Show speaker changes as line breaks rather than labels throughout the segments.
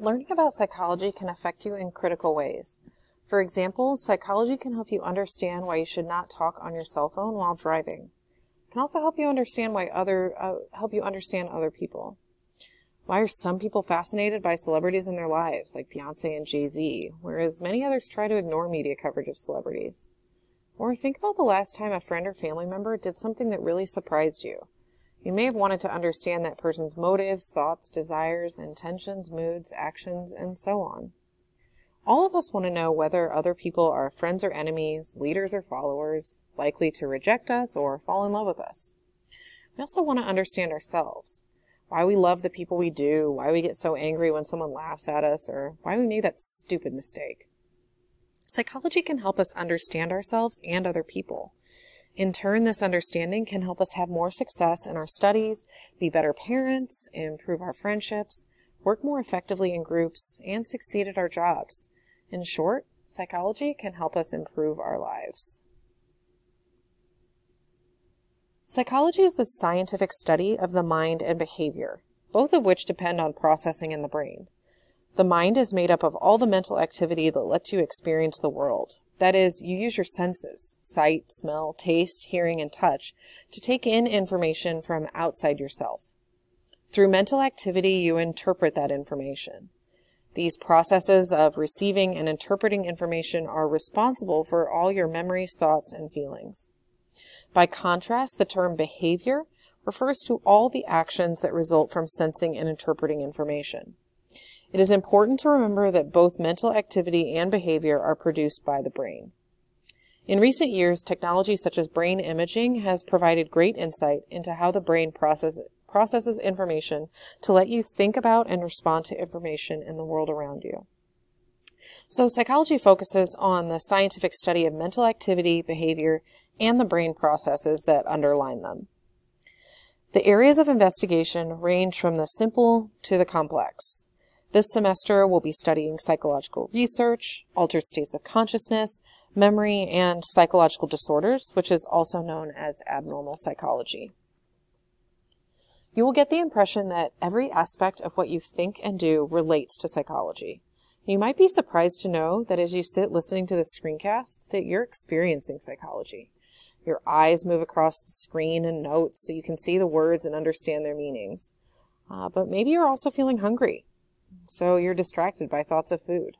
Learning about psychology can affect you in critical ways. For example, psychology can help you understand why you should not talk on your cell phone while driving. It can also help you understand other people. Why are some people fascinated by celebrities in their lives, like Beyonce and Jay-Z, whereas many others try to ignore media coverage of celebrities? Or think about the last time a friend or family member did something that really surprised you. You may have wanted to understand that person's motives, thoughts, desires, intentions, moods, actions, and so on. All of us want to know whether other people are friends or enemies, leaders or followers, likely to reject us or fall in love with us. We also want to understand ourselves, why we love the people we do, why we get so angry when someone laughs at us, or why we made that stupid mistake. Psychology can help us understand ourselves and other people. In turn, this understanding can help us have more success in our studies, be better parents, improve our friendships, work more effectively in groups, and succeed at our jobs. In short, psychology can help us improve our lives. Psychology is the scientific study of the mind and behavior, both of which depend on processing in the brain. The mind is made up of all the mental activity that lets you experience the world. That is, you use your senses, sight, smell, taste, hearing, and touch, to take in information from outside yourself. Through mental activity, you interpret that information. These processes of receiving and interpreting information are responsible for all your memories, thoughts, and feelings. By contrast, the term behavior refers to all the actions that result from sensing and interpreting information. It is important to remember that both mental activity and behavior are produced by the brain. In recent years, technology such as brain imaging has provided great insight into how the brain processes information to let you think about and respond to information in the world around you. So psychology focuses on the scientific study of mental activity, behavior, and the brain processes that underline them. The areas of investigation range from the simple to the complex. This semester, we'll be studying psychological research, altered states of consciousness, memory, and psychological disorders, which is also known as abnormal psychology. You will get the impression that every aspect of what you think and do relates to psychology. You might be surprised to know that as you sit listening to this screencast, that you're experiencing psychology. Your eyes move across the screen and notes so you can see the words and understand their meanings. But maybe you're also feeling hungry, so you're distracted by thoughts of food.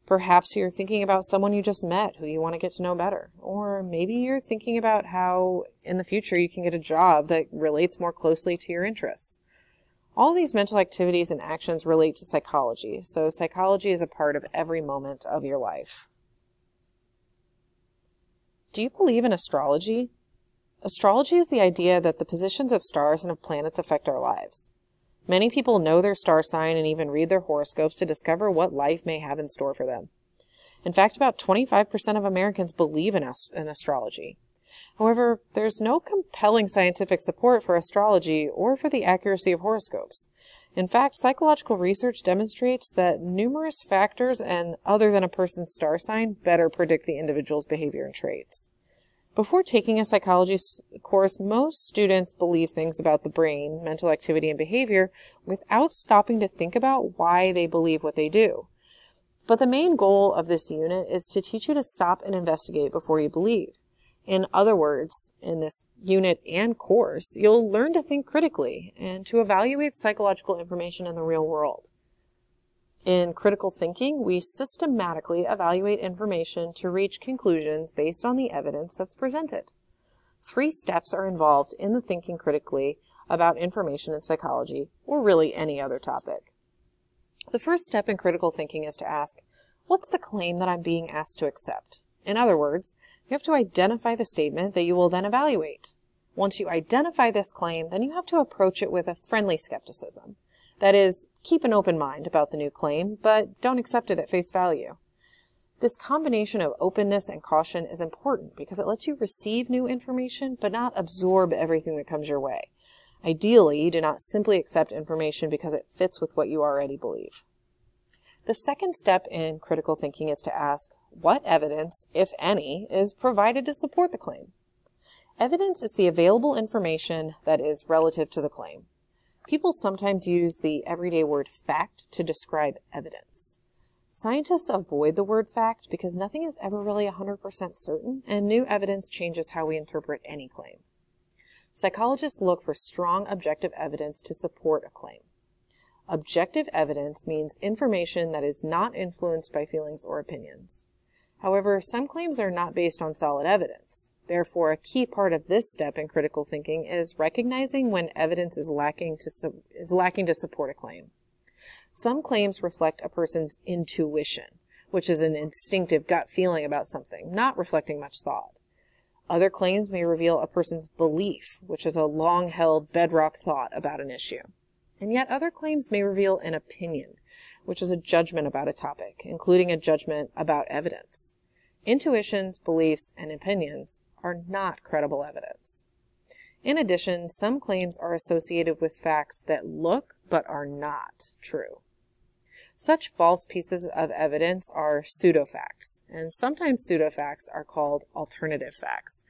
Perhaps you're thinking about someone you just met who you want to get to know better. Or maybe you're thinking about how in the future you can get a job that relates more closely to your interests. All these mental activities and actions relate to psychology, so psychology is a part of every moment of your life. Do you believe in astrology? Astrology is the idea that the positions of stars and of planets affect our lives. Many people know their star sign and even read their horoscopes to discover what life may have in store for them. In fact, about 25% of Americans believe in astrology. However, there's no compelling scientific support for astrology or for the accuracy of horoscopes. In fact, psychological research demonstrates that numerous factors other than a person's star sign better predict the individual's behavior and traits. Before taking a psychology course, most students believe things about the brain, mental activity, and behavior without stopping to think about why they believe what they do. But the main goal of this unit is to teach you to stop and investigate before you believe. In other words, in this unit and course, you'll learn to think critically and to evaluate psychological information in the real world. In critical thinking, we systematically evaluate information to reach conclusions based on the evidence that's presented. 3 steps are involved in the thinking critically about information in psychology, or really any other topic. The first step in critical thinking is to ask, what's the claim that I'm being asked to accept? In other words, you have to identify the statement that you will then evaluate. Once you identify this claim, then you have to approach it with a friendly skepticism. That is, keep an open mind about the new claim, but don't accept it at face value. This combination of openness and caution is important because it lets you receive new information, but not absorb everything that comes your way. Ideally, you do not simply accept information because it fits with what you already believe. The second step in critical thinking is to ask, what evidence, if any, is provided to support the claim? Evidence is the available information that is relative to the claim. People sometimes use the everyday word fact to describe evidence. Scientists avoid the word fact because nothing is ever really 100% certain, and new evidence changes how we interpret any claim. Psychologists look for strong objective evidence to support a claim. Objective evidence means information that is not influenced by feelings or opinions. However, some claims are not based on solid evidence. Therefore, a key part of this step in critical thinking is recognizing when evidence is lacking to support a claim. Some claims reflect a person's intuition, which is an instinctive gut feeling about something, not reflecting much thought. Other claims may reveal a person's belief, which is a long-held bedrock thought about an issue. And yet other claims may reveal an opinion, which is a judgment about a topic, including a judgment about evidence. Intuitions, beliefs, and opinions are not credible evidence. In addition, some claims are associated with facts that look but are not true. Such false pieces of evidence are pseudofacts, and sometimes pseudofacts are called alternative facts.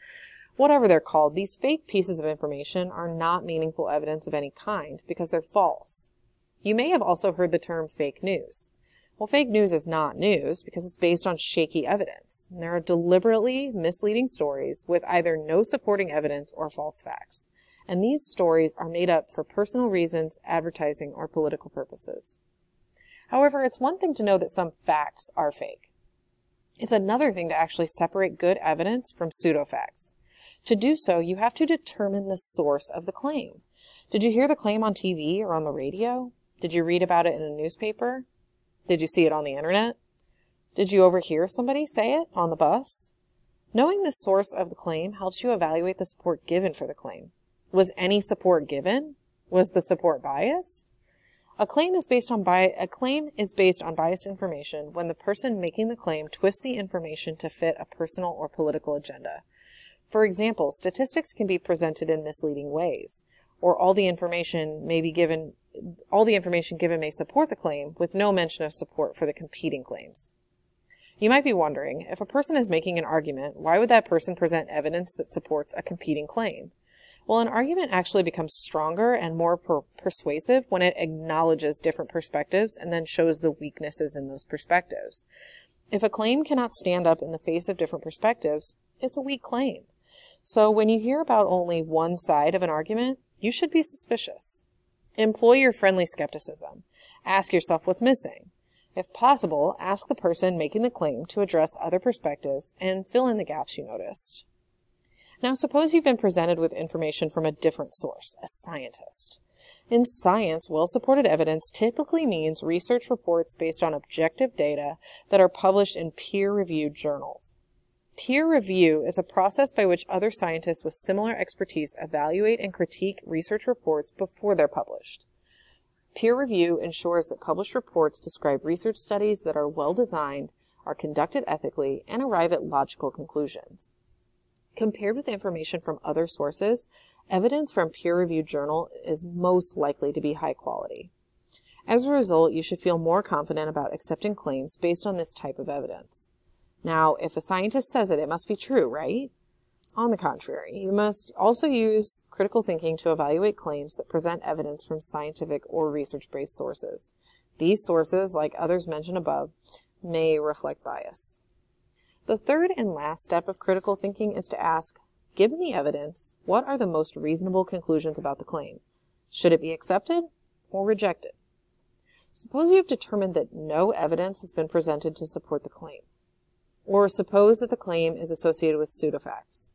Whatever they're called, these fake pieces of information are not meaningful evidence of any kind because they're false. You may have also heard the term fake news. Well, fake news is not news because it's based on shaky evidence. And there are deliberately misleading stories with either no supporting evidence or false facts. And these stories are made up for personal reasons, advertising, or political purposes. However, it's one thing to know that some facts are fake. It's another thing to actually separate good evidence from pseudofacts. To do so, you have to determine the source of the claim. Did you hear the claim on TV or on the radio? Did you read about it in a newspaper? Did you see it on the internet? Did you overhear somebody say it on the bus? Knowing the source of the claim helps you evaluate the support given for the claim. Was any support given? Was the support biased? A claim is based on biased information when the person making the claim twists the information to fit a personal or political agenda. For example, statistics can be presented in misleading ways, or all the information given may support the claim with no mention of support for the competing claims. You might be wondering, if a person is making an argument, why would that person present evidence that supports a competing claim? Well, an argument actually becomes stronger and more persuasive when it acknowledges different perspectives and then shows the weaknesses in those perspectives. If a claim cannot stand up in the face of different perspectives, it's a weak claim. So when you hear about only one side of an argument, you should be suspicious. Employ your friendly skepticism. Ask yourself what's missing. If possible, ask the person making the claim to address other perspectives and fill in the gaps you noticed. Now, suppose you've been presented with information from a different source, a scientist. In science, well-supported evidence typically means research reports based on objective data that are published in peer-reviewed journals. Peer review is a process by which other scientists with similar expertise evaluate and critique research reports before they're published. Peer review ensures that published reports describe research studies that are well-designed, are conducted ethically, and arrive at logical conclusions. Compared with information from other sources, evidence from peer-reviewed journal is most likely to be high quality. As a result, you should feel more confident about accepting claims based on this type of evidence. Now, if a scientist says it, it must be true, right? On the contrary, you must also use critical thinking to evaluate claims that present evidence from scientific or research-based sources. These sources, like others mentioned above, may reflect bias. The third and last step of critical thinking is to ask, given the evidence, what are the most reasonable conclusions about the claim? Should it be accepted or rejected? Suppose you have determined that no evidence has been presented to support the claim. Or suppose that the claim is associated with pseudofacts.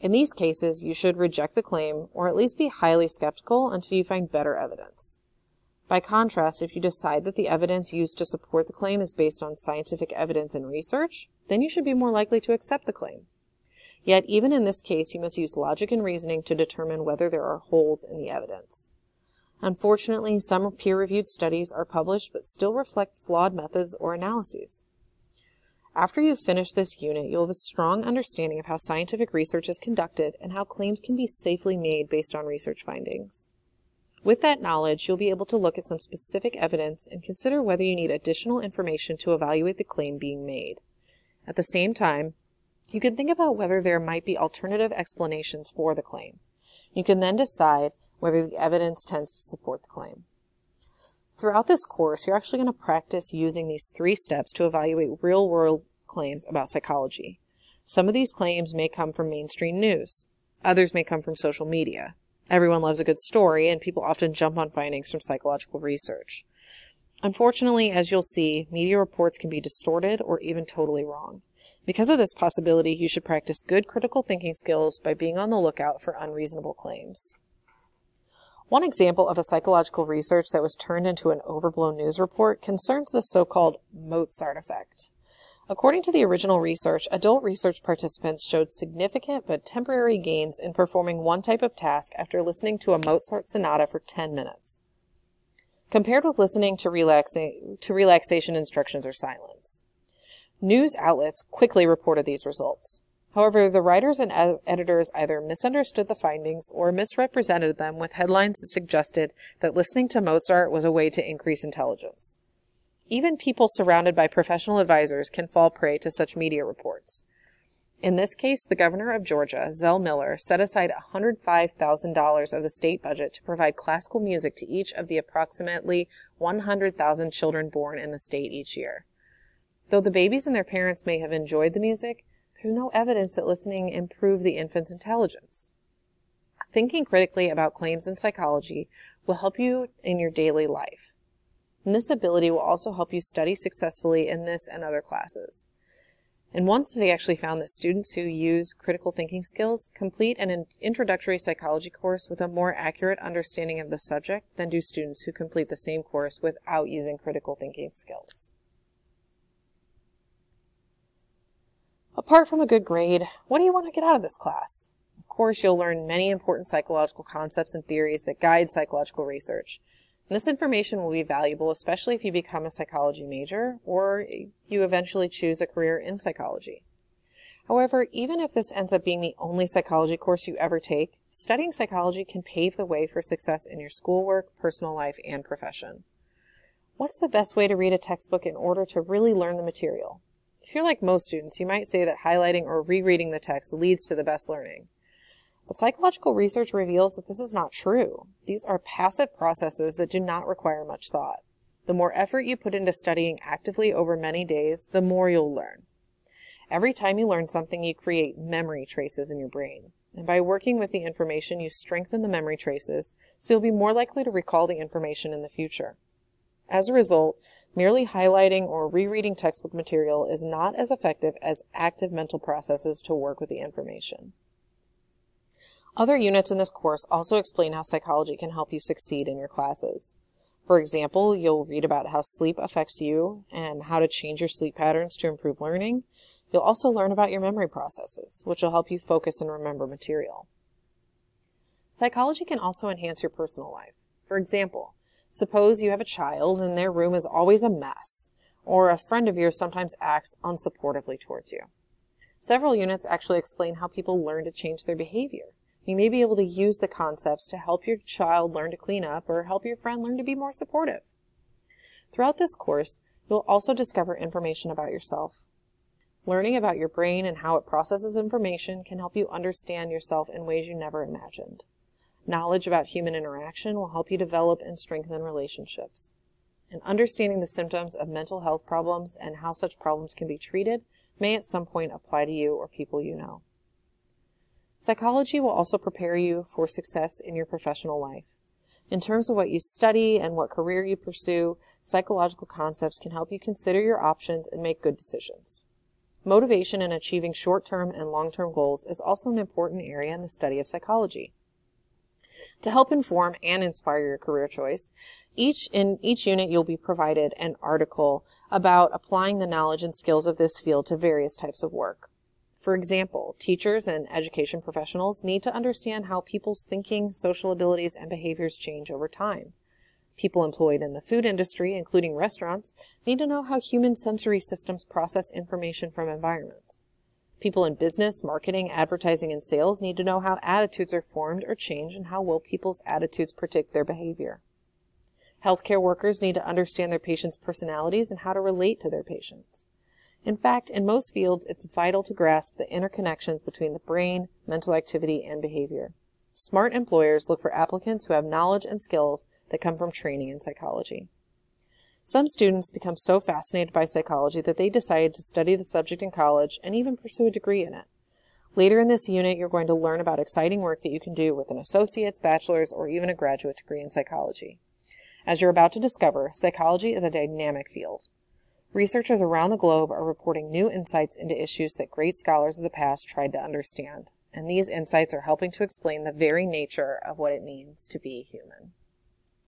In these cases, you should reject the claim or at least be highly skeptical until you find better evidence. By contrast, if you decide that the evidence used to support the claim is based on scientific evidence and research, then you should be more likely to accept the claim. Yet, even in this case, you must use logic and reasoning to determine whether there are holes in the evidence. Unfortunately, some peer-reviewed studies are published but still reflect flawed methods or analyses. After you've finished this unit, you'll have a strong understanding of how scientific research is conducted and how claims can be safely made based on research findings. With that knowledge, you'll be able to look at some specific evidence and consider whether you need additional information to evaluate the claim being made. At the same time, you can think about whether there might be alternative explanations for the claim. You can then decide whether the evidence tends to support the claim. Throughout this course, you're actually going to practice using these 3 steps to evaluate real-world claims about psychology. Some of these claims may come from mainstream news. Others may come from social media. Everyone loves a good story, and people often jump on findings from psychological research. Unfortunately, as you'll see, media reports can be distorted or even totally wrong. Because of this possibility, you should practice good critical thinking skills by being on the lookout for unreasonable claims. One example of a psychological research that was turned into an overblown news report concerns the so-called Mozart effect. According to the original research, adult research participants showed significant but temporary gains in performing one type of task after listening to a Mozart sonata for 10 minutes, compared with listening to relaxation instructions or silence. News outlets quickly reported these results. However, the writers and editors either misunderstood the findings or misrepresented them with headlines that suggested that listening to Mozart was a way to increase intelligence. Even people surrounded by professional advisors can fall prey to such media reports. In this case, the governor of Georgia, Zell Miller, set aside $105,000 of the state budget to provide classical music to each of the approximately 100,000 children born in the state each year. Though the babies and their parents may have enjoyed the music, there's no evidence that listening improved the infant's intelligence. Thinking critically about claims in psychology will help you in your daily life. And this ability will also help you study successfully in this and other classes. And one study actually found that students who use critical thinking skills complete an introductory psychology course with a more accurate understanding of the subject than do students who complete the same course without using critical thinking skills. Apart from a good grade, what do you want to get out of this class? Of course, you'll learn many important psychological concepts and theories that guide psychological research. And this information will be valuable, especially if you become a psychology major or you eventually choose a career in psychology. However, even if this ends up being the only psychology course you ever take, studying psychology can pave the way for success in your schoolwork, personal life, and profession. What's the best way to read a textbook in order to really learn the material? If you're like most students, you might say that highlighting or rereading the text leads to the best learning. But psychological research reveals that this is not true. These are passive processes that do not require much thought. The more effort you put into studying actively over many days, the more you'll learn. Every time you learn something, you create memory traces in your brain. And by working with the information, you strengthen the memory traces, so you'll be more likely to recall the information in the future. As a result, merely highlighting or rereading textbook material is not as effective as active mental processes to work with the information. Other units in this course also explain how psychology can help you succeed in your classes. For example, you'll read about how sleep affects you and how to change your sleep patterns to improve learning. You'll also learn about your memory processes, which will help you focus and remember material. Psychology can also enhance your personal life. For example, suppose you have a child and their room is always a mess, or a friend of yours sometimes acts unsupportively towards you. Several units actually explain how people learn to change their behavior. You may be able to use the concepts to help your child learn to clean up or help your friend learn to be more supportive. Throughout this course, you'll also discover information about yourself. Learning about your brain and how it processes information can help you understand yourself in ways you never imagined. Knowledge about human interaction will help you develop and strengthen relationships. And understanding the symptoms of mental health problems and how such problems can be treated may at some point apply to you or people you know. Psychology will also prepare you for success in your professional life. In terms of what you study and what career you pursue, psychological concepts can help you consider your options and make good decisions. Motivation in achieving short-term and long-term goals is also an important area in the study of psychology. To help inform and inspire your career choice, in each unit you'll be provided an article about applying the knowledge and skills of this field to various types of work. For example, teachers and education professionals need to understand how people's thinking, social abilities, and behaviors change over time. People employed in the food industry, including restaurants, need to know how human sensory systems process information from environments. People in business, marketing, advertising, and sales need to know how attitudes are formed or change and how well people's attitudes predict their behavior. Healthcare workers need to understand their patients' personalities and how to relate to their patients. In fact, in most fields, it's vital to grasp the interconnections between the brain, mental activity, and behavior. Smart employers look for applicants who have knowledge and skills that come from training in psychology. Some students become so fascinated by psychology that they decide to study the subject in college and even pursue a degree in it. Later in this unit, you're going to learn about exciting work that you can do with an associate's, bachelor's, or even a graduate degree in psychology. As you're about to discover, psychology is a dynamic field. Researchers around the globe are reporting new insights into issues that great scholars of the past tried to understand, and these insights are helping to explain the very nature of what it means to be human.